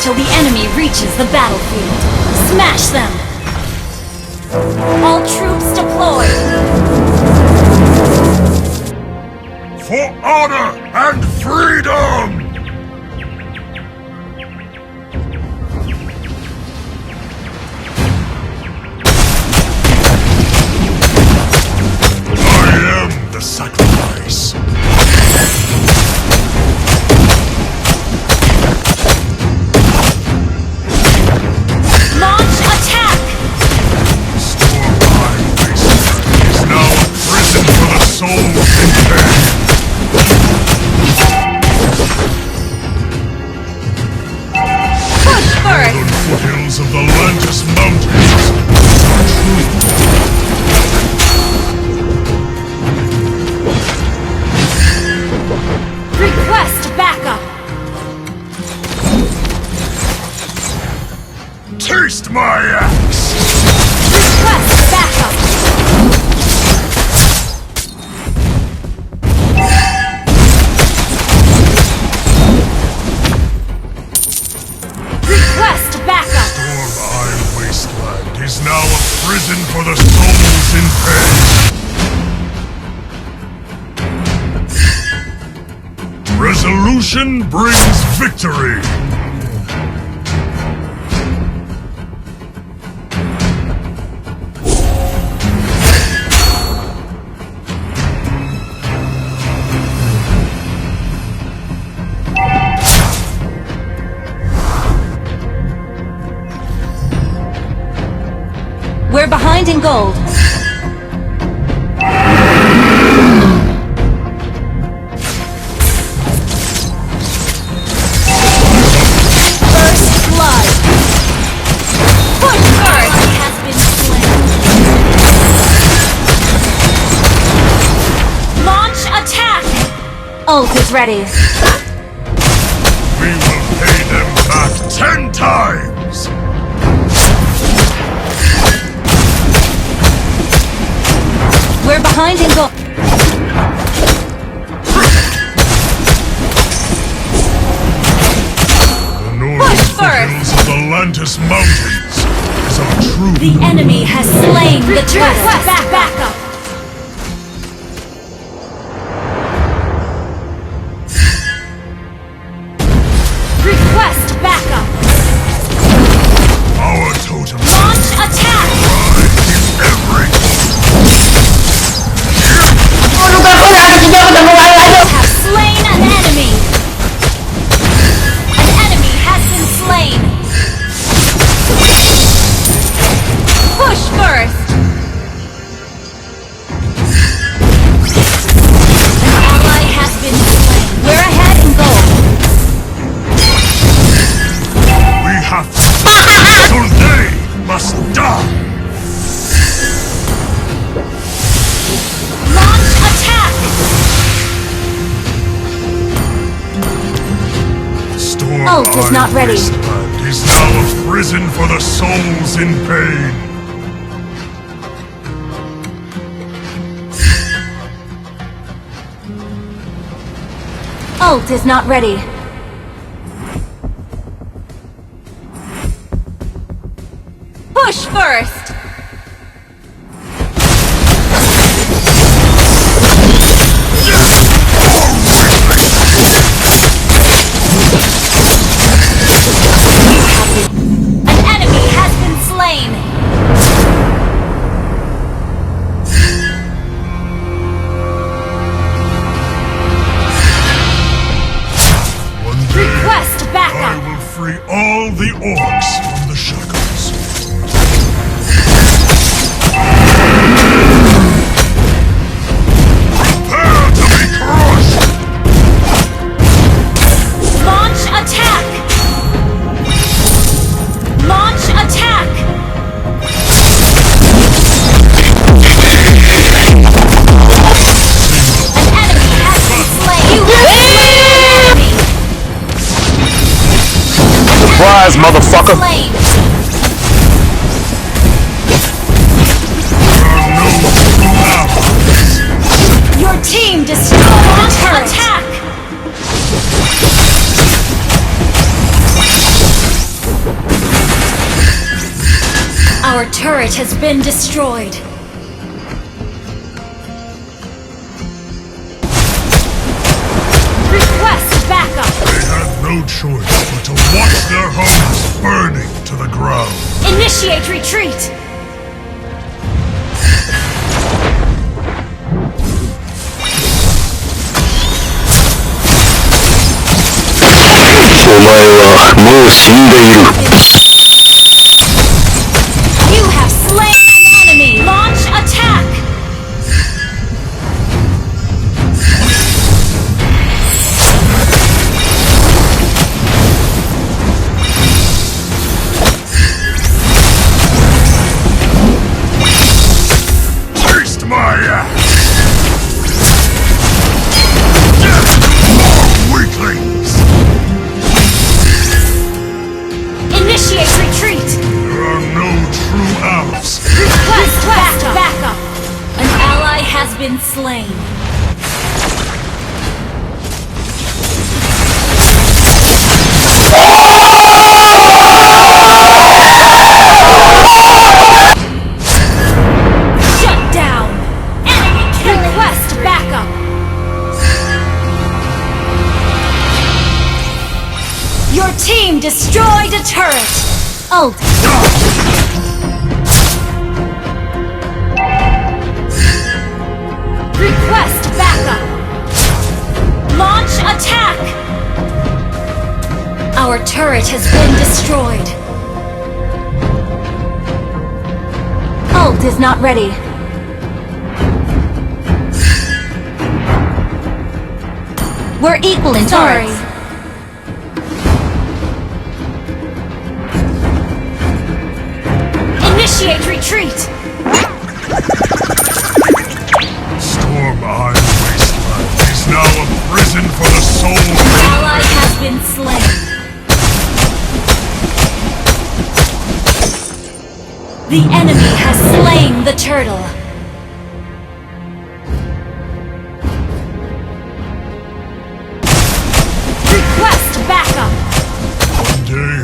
till the enemy reaches the battlefield. Smash them! All troops deployed! For honor and freedom! I am the sacrifice. Launch attack! Storm Wasteland is now a prison for the souls in pain. Push first! The foothills of the Lantis Mountains are true. Request backup! Taste my axe! Request backup! Request backup! Storm Wasteland is now a prison for the souls in pain. Resolution brings victory! We're behind in gold. First blood! Push first! Has been slain! Launch attack! Ult is ready. We will pay them back 10 times! We're behind in gold. The northern foothills of the Lantis Mountains is our true The enemy has slain the Request trust. backup! Request backup! Our totem Launch attack! pride is everything. Have slain an enemy! An enemy has been slain! Push first! An ally has been slain. We're ahead in gold. We have to fight, so they must die. Launch attack! Storm Ult is not ready. Wasteland is now a prison for the souls in pain. Ult is not ready. Push first! An enemy has been slain! One day, Request I backup! will free all the orcs from the shackles. Prepare to be crushed! Launch attack! Launch attack! An enemy has been slain! You have slain an enemy! Surprise, motherfucker! Slain! There are no true allies. Your team destroyed the turret! Attack! turret has been destroyed. Request backup. They had no choice but to watch their homes burning to the ground. Initiate retreat. お前はもう死んでいる。 You have slain an enemy. Launch attack. Taste my axe! Death to all weaklings! Initiate retreat. There are no true elves. Request backup. An ally has been slain. Shut down. Enemy killing. Request backup. Your team destroyed a turret. Ult. Request backup. Launch attack. Our turret has been destroyed. Ult is not ready. We're equal in turrets. Initiate retreat! Storm Isle Wasteland is now a prison for the soul. Ally has been slain. The enemy has slain the turtle. Request backup! One day,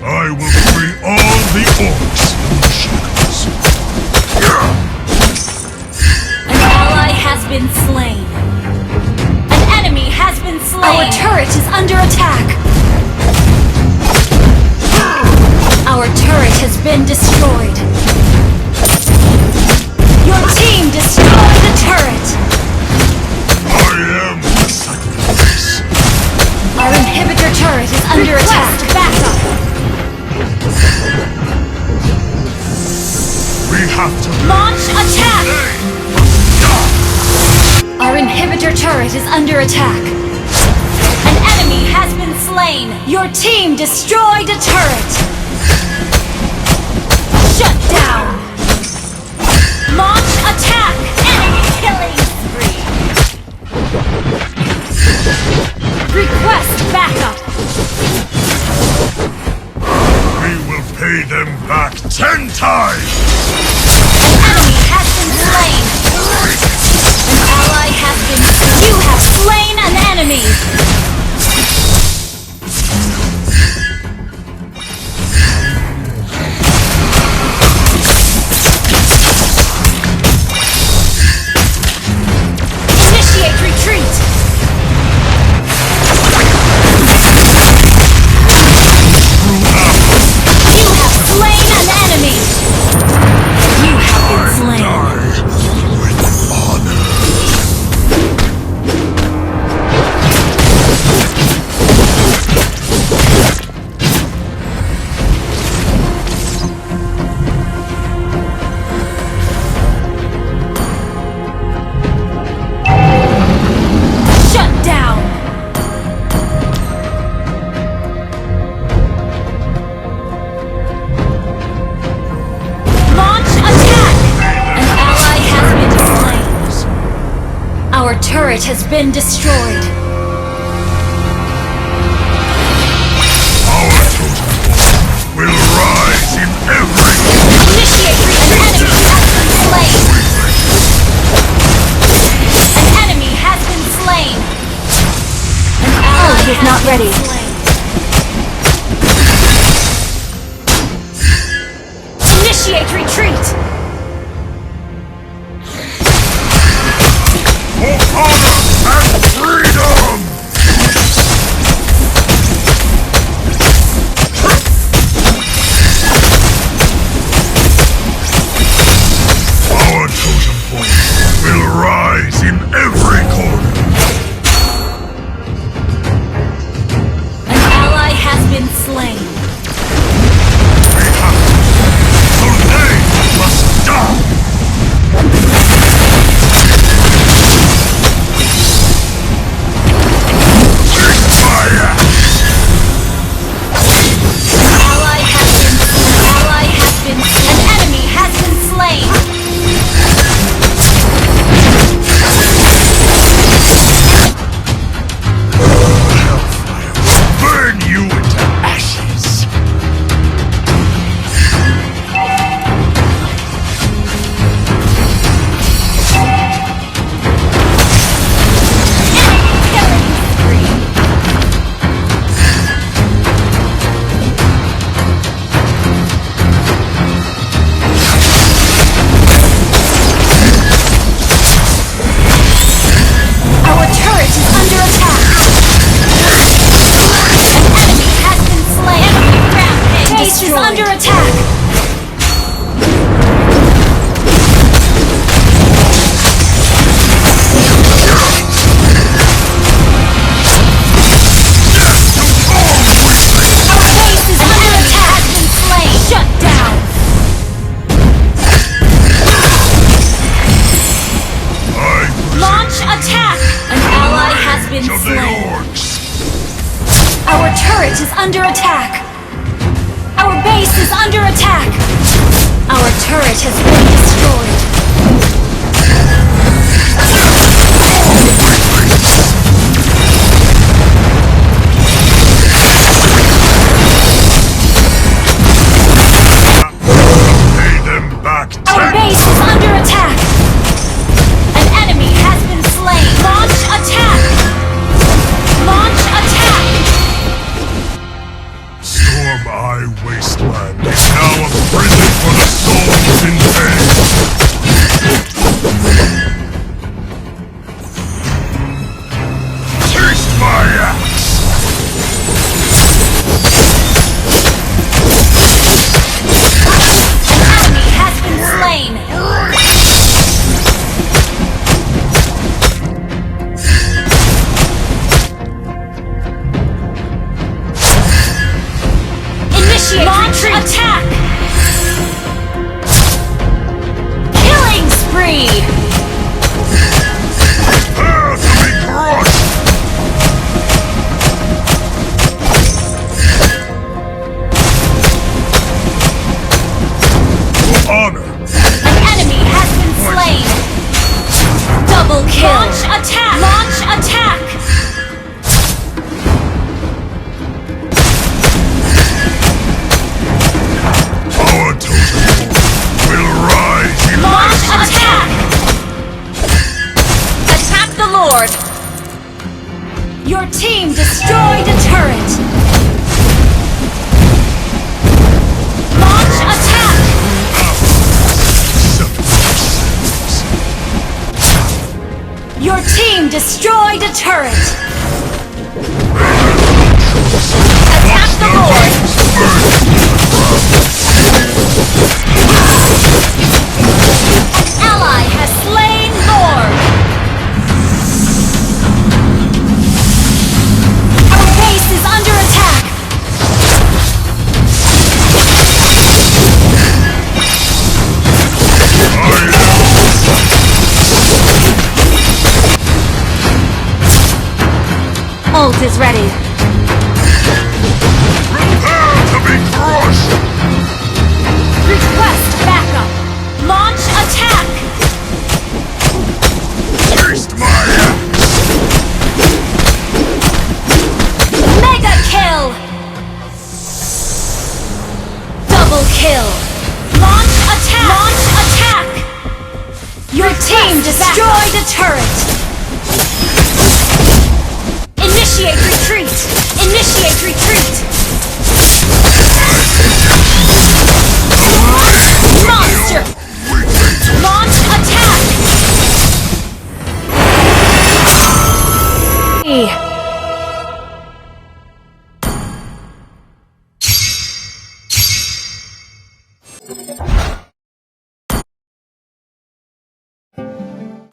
I will free all the orcs in the shackles. An ally has been slain. An enemy has been slain. Our turret is under attack. Our turret has been destroyed. Your team destroyed the turret. I am the sacrifice. Our inhibitor turret is under attack. Backup. We have to Launch attack. Our inhibitor turret is under attack. An enemy has been slain. Your team destroyed a turret. Shut down. Launch attack. Enemy killing spree. Request backup. We will pay them back 10 times! An enemy has been slain. An ally has been. You have slain an enemy. Initiate retreat. You have slain an enemy. You have been slain. Die with honor. Shut down. Launch attack. An ally has been slain. Our turret has been destroyed. Our totem pole will rise in every Initiate retreat. An enemy has been slain. An enemy has been slain. An ally is not ready. Initiate retreat. turret is under attack! Our base is under attack! Our turret has been destroyed! Pay them back Our base is under attack! An enemy has been slain! Launch attack! Launch attack! Storm Eye Wasteland is now a prison for the souls in pain! Taste my axe! An enemy has been slain! Initiate launch attack! Killing spree! Prepare to be crushed! For honor! An enemy has been slain! Double kill! Launch attack! Launch attack! Our totem will rise in Launch attack! Attack the Lord! Your team destroyed a turret! Launch attack! Your team destroyed a turret! Attack the Lord! An ally has slain Lord! Our base is under attack! Ult is ready. Prepare to be crushed! Request backup! Launch attack! Taste my axe! Mega kill! Double kill! Launch attack! Launch attack! Your team destroyed a turret! Initiate retreat! Initiate retreat!